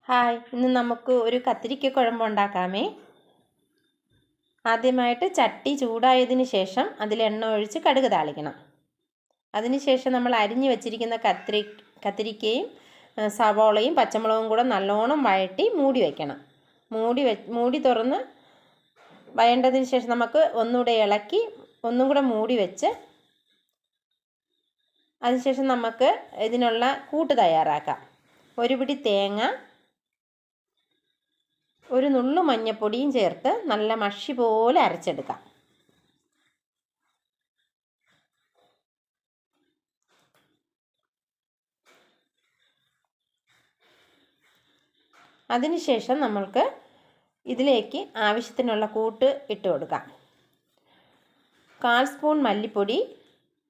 Hi, ഇന്ന് നമുക്ക് ഒരു കത്തിരിക്ക കുഴമ്പ് ഉണ്ടാക്കാമേ. ആദ്യമായിട്ട് ചട്ടി ചൂടായതിന് ശേഷം അതിൽ എണ്ണ ഒഴിച്ച് കടുക് താളിക്കണം. അതിനുശേഷം നമ്മൾ അരിഞ്ഞു വെച്ചിരിക്കുന്ന കത്തിരിക്കയും സവോളയും പച്ചമുളകും കൂടെ നല്ലോണം വഴറ്റി മൂടി വയ്ക്കണം. മൂടി തുറന്ന് വഴണ്ടതിന് ശേഷം നമുക്ക് ഒന്നുകൂടെ ഇളക്കി ഒന്നും കൂടെ മൂടി വെച്ച് അതിനുശേഷം നമുക്ക് ഇതിനുള്ള കൂട്ട് തയ്യാറാക്കാം. ഒരു പിടി തേങ്ങ, ഒരു നുള്ളു മഞ്ഞൾപ്പൊടിയും ചേർത്ത് നല്ല മഷി പോലെ അരച്ചെടുക്കാം. അതിനുശേഷം നമ്മൾക്ക് ഇതിലേക്ക് ആവശ്യത്തിനുള്ള കൂട്ട് ഇട്ട് കൊടുക്കാം. 1/4 സ്പൂൺ മല്ലിപ്പൊടി,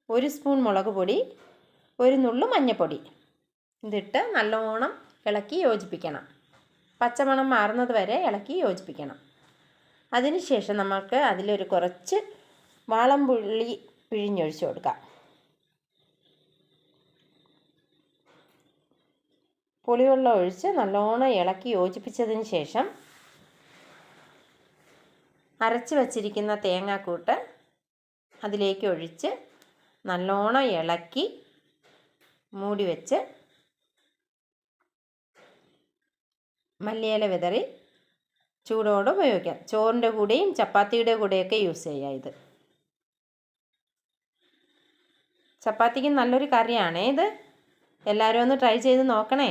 1 സ്പൂൺ മുളക് പൊടി, ഒരു നുള്ളു മഞ്ഞൾപ്പൊടി ഇതിട്ട് നല്ലോണം ഇളക്കി യോജിപ്പിക്കണം. പച്ചമണം മാറുന്നത് വരെ ഇളക്കി യോജിപ്പിക്കണം. അതിനുശേഷം നമുക്ക് അതിലൊരു കുറച്ച് വാളംപുളി പിഴിഞ്ഞൊഴിച്ച് കൊടുക്കാം. പുളിവെള്ളം ഒഴിച്ച് നല്ലോണം ഇളക്കി യോജിപ്പിച്ചതിന് ശേഷം അരച്ച് വച്ചിരിക്കുന്ന തേങ്ങാക്കൂട്ട് അതിലേക്ക് ഒഴിച്ച് നല്ലോണം ഇളക്കി മൂടി വെച്ച് മല്ലിയില വിതറി ചൂടോടെ ഉപയോഗിക്കാം. ചോറിൻ്റെ കൂടെയും ചപ്പാത്തിയുടെ കൂടെയൊക്കെ യൂസ് ചെയ്യാം. ഇത് ചപ്പാത്തിക്ക് നല്ലൊരു കറിയാണേ. ഇത് എല്ലാവരും ഒന്ന് ട്രൈ ചെയ്ത് നോക്കണേ.